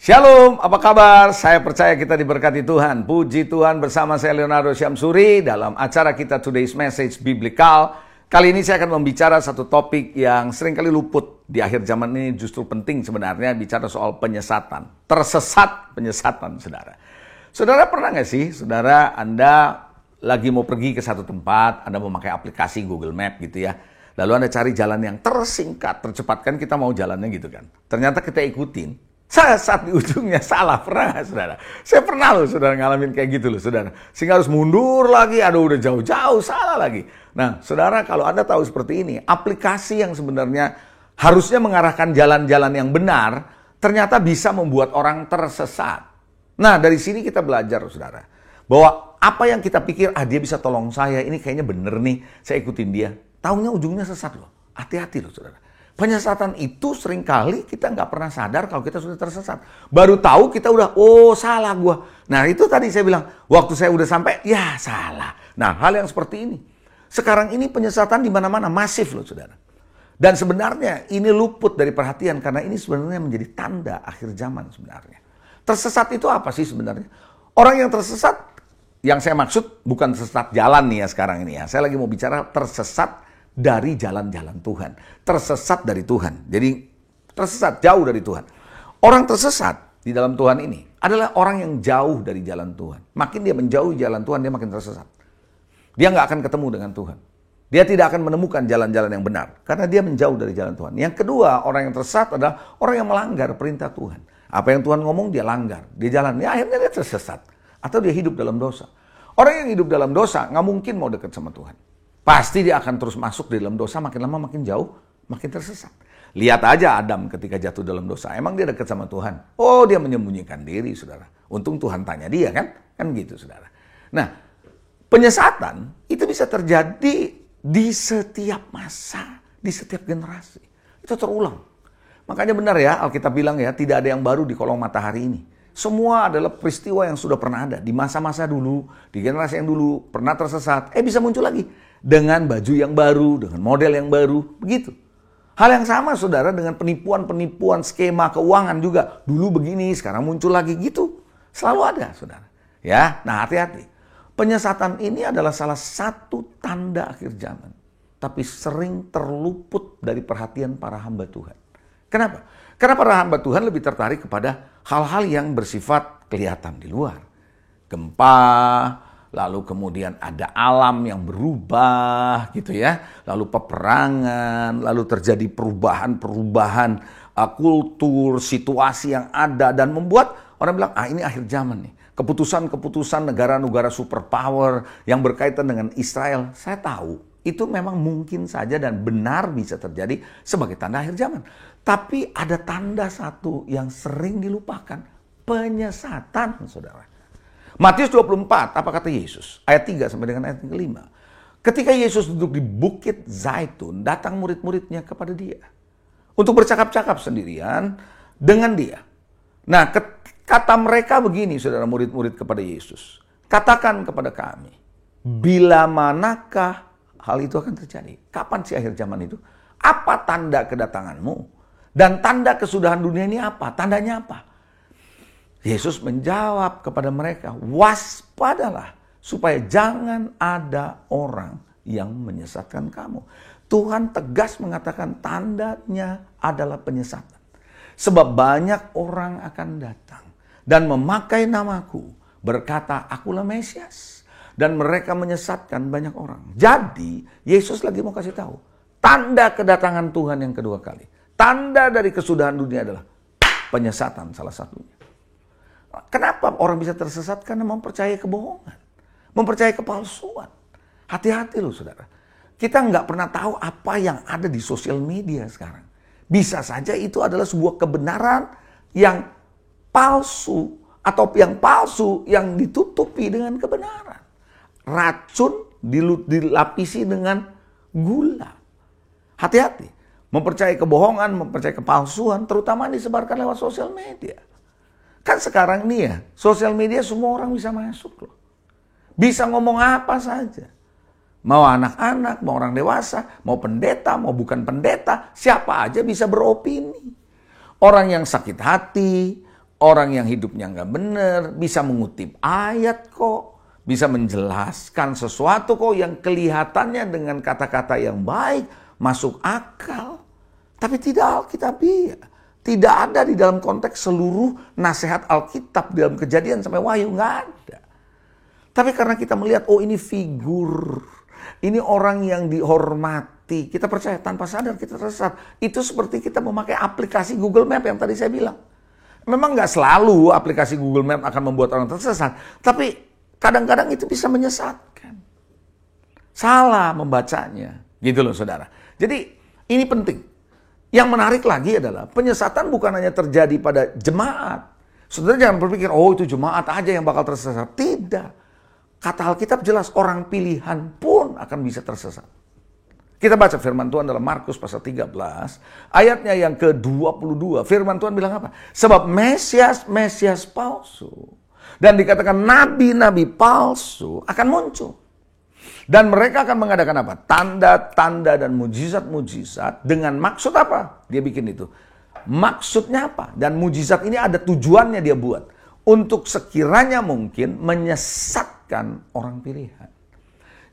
Shalom, apa kabar? Saya percaya kita diberkati Tuhan. Puji Tuhan, bersama saya Leonardo Syamsuri dalam acara kita Today's Message Biblical. Kali ini saya akan membicara satu topik yang seringkali luput di akhir zaman ini, justru penting sebenarnya, bicara soal penyesatan. Tersesat penyesatan, saudara. Saudara pernah nggak sih, saudara, Anda lagi mau pergi ke satu tempat, Anda memakai aplikasi Google Map gitu ya. Lalu Anda cari jalan yang tersingkat, tercepat, kan kita mau jalannya gitu kan. Ternyata kita ikutin. Saat di ujungnya salah, pernah nggak, saudara? Saya pernah loh, saudara, ngalamin kayak gitu loh, saudara. Sehingga harus mundur lagi, aduh udah jauh-jauh, salah lagi. Nah, saudara, kalau Anda tahu seperti ini, aplikasi yang sebenarnya harusnya mengarahkan jalan-jalan yang benar, ternyata bisa membuat orang tersesat. Nah, dari sini kita belajar, saudara, bahwa apa yang kita pikir, dia bisa tolong saya, ini kayaknya bener nih, saya ikutin dia. Taunya ujungnya sesat loh. Hati-hati loh, saudara. Penyesatan itu seringkali kita nggak pernah sadar kalau kita sudah tersesat. Baru tahu kita udah, salah gua. Nah itu tadi saya bilang, waktu saya udah sampai, ya salah. Nah hal yang seperti ini. Sekarang ini penyesatan di mana-mana masif loh, saudara. Dan sebenarnya ini luput dari perhatian karena ini sebenarnya menjadi tanda akhir zaman sebenarnya. Tersesat itu apa sih sebenarnya? Orang yang tersesat, yang saya maksud bukan tersesat jalan nih ya sekarang ini ya. Saya lagi mau bicara tersesat dari jalan-jalan Tuhan. Tersesat dari Tuhan. Jadi tersesat jauh dari Tuhan. Orang tersesat di dalam Tuhan ini adalah orang yang jauh dari jalan Tuhan. Makin dia menjauhi jalan Tuhan, dia makin tersesat. Dia nggak akan ketemu dengan Tuhan. Dia tidak akan menemukan jalan-jalan yang benar. Karena dia menjauh dari jalan Tuhan. Yang kedua, orang yang tersesat adalah orang yang melanggar perintah Tuhan. Apa yang Tuhan ngomong, dia langgar. Dia jalan. Ya, akhirnya dia tersesat. Atau dia hidup dalam dosa. Orang yang hidup dalam dosa nggak mungkin mau dekat sama Tuhan. Pasti dia akan terus masuk di dalam dosa, makin lama makin jauh, makin tersesat. Lihat aja Adam ketika jatuh dalam dosa. Emang dia dekat sama Tuhan? Oh, dia menyembunyikan diri, saudara. Untung Tuhan tanya dia kan? Kan gitu, saudara. Nah, penyesatan itu bisa terjadi di setiap masa, di setiap generasi. Itu terulang. Makanya benar ya, Alkitab bilang ya, tidak ada yang baru di kolong matahari ini. Semua adalah peristiwa yang sudah pernah ada. Di masa-masa dulu, di generasi yang dulu, pernah tersesat. Bisa muncul lagi. Dengan baju yang baru, dengan model yang baru, begitu. Hal yang sama, saudara, dengan penipuan-penipuan skema keuangan juga. Dulu begini, sekarang muncul lagi gitu. Selalu ada, saudara. Ya, nah hati-hati. Penyesatan ini adalah salah satu tanda akhir zaman. Tapi sering terluput dari perhatian para hamba Tuhan. Kenapa? Karena para hamba Tuhan lebih tertarik kepada hal-hal yang bersifat kelihatan di luar. Gempa, lalu kemudian ada alam yang berubah gitu ya. Lalu peperangan, lalu terjadi perubahan-perubahan kultur, situasi yang ada. Dan membuat orang bilang, ini akhir zaman nih. Keputusan-keputusan negara-negara superpower yang berkaitan dengan Israel, saya tahu itu memang mungkin saja dan benar bisa terjadi sebagai tanda akhir zaman. Tapi ada tanda satu yang sering dilupakan, penyesatan, saudara. Matius 24, apa kata Yesus? Ayat 3 sampai dengan ayat 5. Ketika Yesus duduk di Bukit Zaitun, datang murid-muridnya kepada dia. Untuk bercakap-cakap sendirian dengan dia. Nah, kata mereka begini, saudara, murid-murid kepada Yesus. Katakan kepada kami, bila manakah hal itu akan terjadi? Kapan sih akhir zaman itu? Apa tanda kedatanganmu? Dan tanda kesudahan dunia ini apa? Tandanya apa? Yesus menjawab kepada mereka, waspadalah supaya jangan ada orang yang menyesatkan kamu. Tuhan tegas mengatakan tandanya adalah penyesatan. Sebab banyak orang akan datang dan memakai namaku, berkata, akulah Mesias. Dan mereka menyesatkan banyak orang. Jadi, Yesus lagi mau kasih tahu, tanda kedatangan Tuhan yang kedua kali. Tanda dari kesudahan dunia adalah penyesatan salah satunya. Kenapa orang bisa tersesat? Karena mempercayai kebohongan. Mempercayai kepalsuan. Hati-hati loh, saudara. Kita nggak pernah tahu apa yang ada di sosial media sekarang. Bisa saja itu adalah sebuah kebenaran yang palsu. Atau yang palsu yang ditutupi dengan kebenaran. Racun dilapisi dengan gula. Hati-hati. Mempercayai kebohongan, mempercayai kepalsuan, terutama disebarkan lewat sosial media. Kan sekarang ini ya, sosial media semua orang bisa masuk loh. Bisa ngomong apa saja. Mau anak-anak, mau orang dewasa, mau pendeta, mau bukan pendeta, siapa aja bisa beropini. Orang yang sakit hati, orang yang hidupnya nggak benar, bisa mengutip ayat kok, bisa menjelaskan sesuatu kok yang kelihatannya dengan kata-kata yang baik, masuk akal. Tapi tidak Alkitabiah. Tidak ada di dalam konteks seluruh nasihat Alkitab dalam Kejadian sampai Wahyu, nggak ada. Tapi karena kita melihat, oh ini figur, ini orang yang dihormati, kita percaya tanpa sadar kita tersesat. Itu seperti kita memakai aplikasi Google Map yang tadi saya bilang. Memang nggak selalu aplikasi Google Map akan membuat orang tersesat, tapi kadang-kadang itu bisa menyesatkan. Salah membacanya, gitu loh saudara. Jadi ini penting. Yang menarik lagi adalah penyesatan bukan hanya terjadi pada jemaat. Saudara jangan berpikir, oh itu jemaat aja yang bakal tersesat. Tidak. Kata Alkitab jelas, orang pilihan pun akan bisa tersesat. Kita baca firman Tuhan dalam Markus pasal 13, ayatnya yang ke-22. Firman Tuhan bilang apa? Sebab Mesias palsu dan dikatakan nabi-nabi palsu akan muncul. Dan mereka akan mengadakan apa? Tanda-tanda dan mujizat-mujizat dengan maksud apa? Dia bikin itu. Maksudnya apa? Dan mujizat ini ada tujuannya dia buat. Untuk sekiranya mungkin menyesatkan orang pilihan.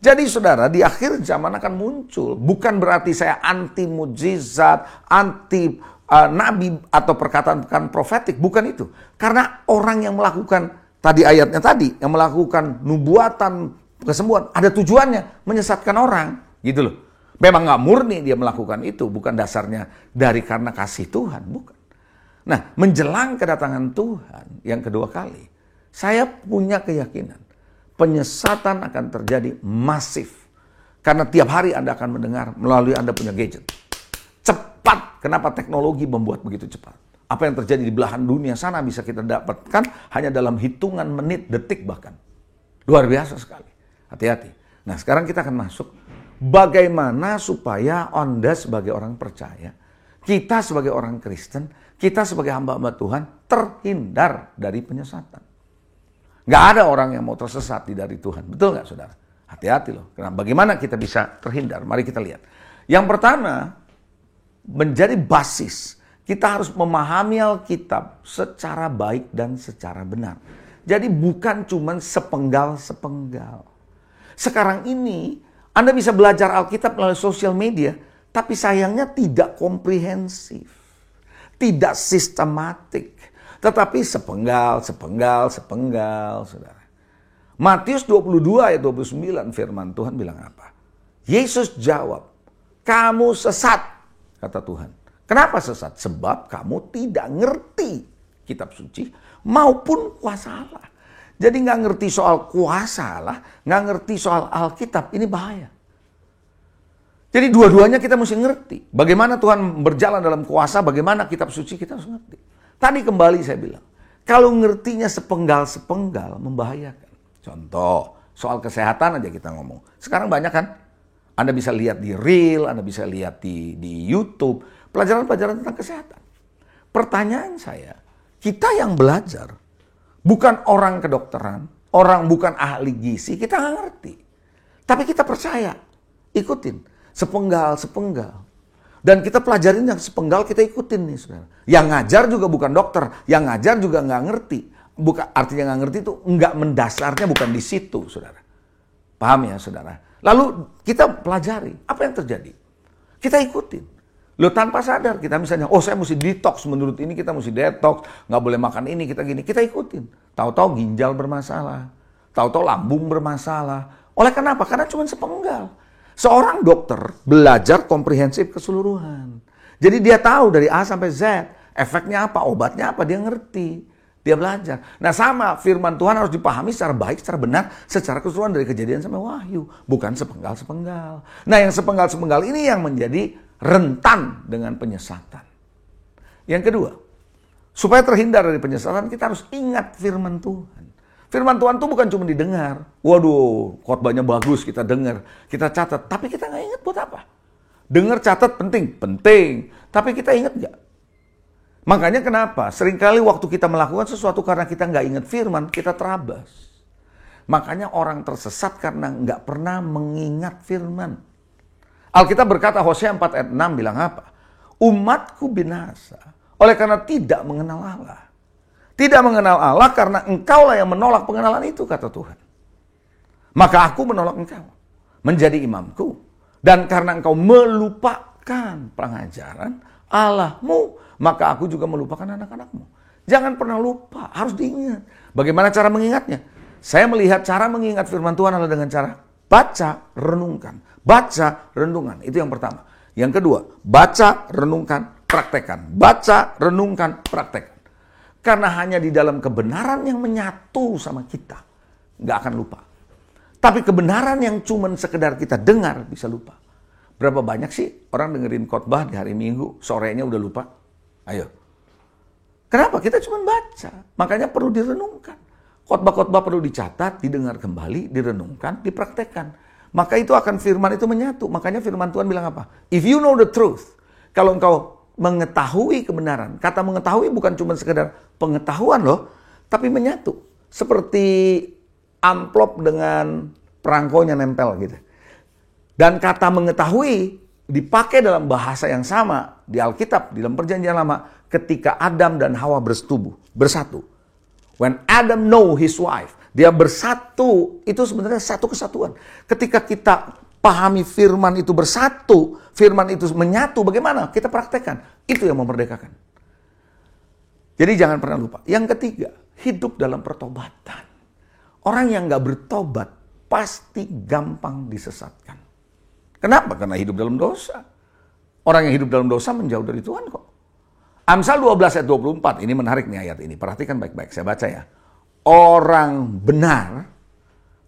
Jadi saudara, di akhir zaman akan muncul. Bukan berarti saya anti mujizat, anti nabi atau perkataan profetik. Bukan itu. Karena orang yang melakukan, tadi ayatnya tadi, yang melakukan nubuatan, kesembuhan, ada tujuannya, menyesatkan orang, gitu loh. Memang nggak murni dia melakukan itu, bukan dasarnya dari karena kasih Tuhan, bukan. Nah, menjelang kedatangan Tuhan yang kedua kali, saya punya keyakinan penyesatan akan terjadi masif. Karena tiap hari Anda akan mendengar melalui Anda punya gadget. Cepat, kenapa teknologi membuat begitu cepat? Apa yang terjadi di belahan dunia sana bisa kita dapatkan hanya dalam hitungan menit, detik bahkan. Luar biasa sekali. Hati-hati. Nah, sekarang kita akan masuk bagaimana supaya Anda sebagai orang percaya, kita sebagai orang Kristen, kita sebagai hamba-hamba Tuhan terhindar dari penyesatan. Nggak ada orang yang mau tersesat dari Tuhan. Betul nggak, saudara? Hati-hati loh. Karena bagaimana kita bisa terhindar? Mari kita lihat. Yang pertama, menjadi basis, kita harus memahami Alkitab secara baik dan secara benar. Jadi bukan cuma sepenggal-sepenggal. Sekarang ini, Anda bisa belajar Alkitab melalui sosial media, tapi sayangnya tidak komprehensif, tidak sistematik, tetapi sepenggal, saudara. Matius 22 ayat 29 firman Tuhan bilang apa? Yesus jawab, kamu sesat, kata Tuhan. Kenapa sesat? Sebab kamu tidak ngerti kitab suci maupun kuasa Allah. Jadi nggak ngerti soal kuasa Allah, nggak ngerti soal Alkitab, ini bahaya. Jadi dua-duanya kita mesti ngerti. Bagaimana Tuhan berjalan dalam kuasa, bagaimana kitab suci kita harus ngerti. Tadi kembali saya bilang, kalau ngertinya sepenggal-sepenggal membahayakan. Contoh, soal kesehatan aja kita ngomong. Sekarang banyak kan, Anda bisa lihat di Reel, Anda bisa lihat di YouTube, pelajaran-pelajaran tentang kesehatan. Pertanyaan saya, kita yang belajar, bukan orang kedokteran, orang bukan ahli gizi, kita nggak ngerti. Tapi kita percaya, ikutin. Sepenggal. Dan kita pelajarin yang sepenggal, kita ikutin nih, saudara. Yang ngajar juga bukan dokter, yang ngajar juga nggak ngerti. Bukan, artinya nggak ngerti itu nggak mendasarnya bukan di situ, saudara. Paham ya, saudara? Lalu kita pelajari, apa yang terjadi? Kita ikutin. Loh, tanpa sadar kita misalnya, oh saya mesti detox, menurut ini kita mesti detox, nggak boleh makan ini, kita gini, kita ikutin. Tahu-tahu ginjal bermasalah, tahu-tahu lambung bermasalah. Oleh kenapa? Karena cuma sepenggal. Seorang dokter belajar komprehensif keseluruhan. Jadi dia tahu dari A sampai Z, efeknya apa, obatnya apa, dia ngerti. Dia belajar. Nah sama, firman Tuhan harus dipahami secara baik, secara benar, secara keseluruhan dari Kejadian sampai Wahyu. Bukan sepenggal-sepenggal. Nah yang sepenggal-sepenggal ini yang menjadi rentan dengan penyesatan. Yang kedua, supaya terhindar dari penyesatan, kita harus ingat firman Tuhan. Firman Tuhan itu bukan cuma didengar. Waduh, khotbahnya bagus, kita dengar, kita catat. Tapi kita nggak ingat buat apa. Dengar, catat, penting. Tapi kita ingat nggak? Makanya kenapa? Seringkali waktu kita melakukan sesuatu karena kita nggak ingat firman, kita terabas. Makanya orang tersesat karena nggak pernah mengingat firman. Alkitab berkata, Hosea 4 ayat 6 bilang apa? Umatku binasa oleh karena tidak mengenal Allah. Tidak mengenal Allah karena engkaulah yang menolak pengenalan itu, kata Tuhan. Maka aku menolak engkau menjadi imamku. Dan karena engkau melupakan pengajaran Allahmu, maka aku juga melupakan anak-anakmu. Jangan pernah lupa, harus diingat. Bagaimana cara mengingatnya? Saya melihat cara mengingat firman Tuhan adalah dengan cara baca, renungkan. Baca, renungan. Itu yang pertama. Yang kedua, baca, renungkan, praktekkan. Baca, renungkan, praktekkan. Karena hanya di dalam kebenaran yang menyatu sama kita, nggak akan lupa. Tapi kebenaran yang cuman sekedar kita dengar bisa lupa. Berapa banyak sih orang dengerin khotbah di hari Minggu, sorenya udah lupa? Ayo. Kenapa? Kita cuma baca. Makanya perlu direnungkan. Khotbah-khotbah perlu dicatat, didengar kembali, direnungkan, dipraktekkan. Maka itu akan firman itu menyatu. Makanya firman Tuhan bilang apa? If you know the truth. Kalau engkau mengetahui kebenaran. Kata mengetahui bukan cuma sekedar pengetahuan loh, tapi menyatu. Seperti amplop dengan perangkonya nempel gitu. Dan kata mengetahui dipakai dalam bahasa yang sama di Alkitab, di dalam Perjanjian Lama, ketika Adam dan Hawa bersatu. When Adam know his wife, dia bersatu, itu sebenarnya satu kesatuan. Ketika kita pahami firman itu bersatu, firman itu menyatu, bagaimana? Kita praktekkan. Itu yang memerdekakan. Jadi jangan pernah lupa. Yang ketiga, hidup dalam pertobatan. Orang yang gak bertobat pasti gampang disesatkan. Kenapa? Karena hidup dalam dosa. Orang yang hidup dalam dosa menjauh dari Tuhan kok. Amsal 12 ayat 24, ini menarik nih ayat ini. Perhatikan baik-baik, saya baca ya. Orang benar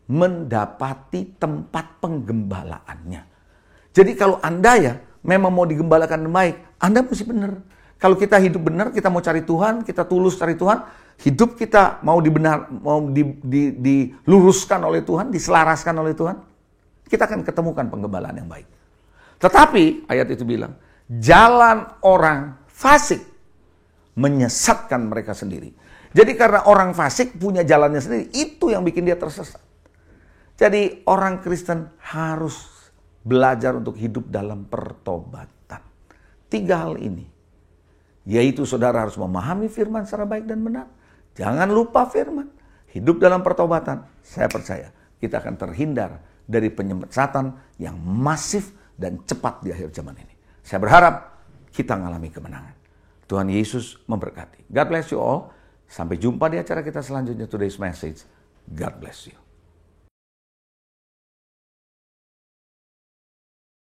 mendapati tempat penggembalaannya. Jadi kalau Anda ya memang mau digembalakan dengan baik, Anda mesti benar. Kalau kita hidup benar, kita mau cari Tuhan, kita tulus cari Tuhan, hidup kita mau diluruskan oleh Tuhan, diselaraskan oleh Tuhan, kita akan ketemukan penggembalaan yang baik. Tetapi ayat itu bilang, jalan orang fasik menyesatkan mereka sendiri. Jadi karena orang fasik punya jalannya sendiri, itu yang bikin dia tersesat. Jadi orang Kristen harus belajar untuk hidup dalam pertobatan. 3 hal ini. Yaitu saudara harus memahami firman secara baik dan benar. Jangan lupa firman. Hidup dalam pertobatan. Saya percaya kita akan terhindar dari penyesatan yang masif dan cepat di akhir zaman ini. Saya berharap kita mengalami kemenangan. Tuhan Yesus memberkati. God bless you all. Sampai jumpa di acara kita selanjutnya, Today's Message. God bless you.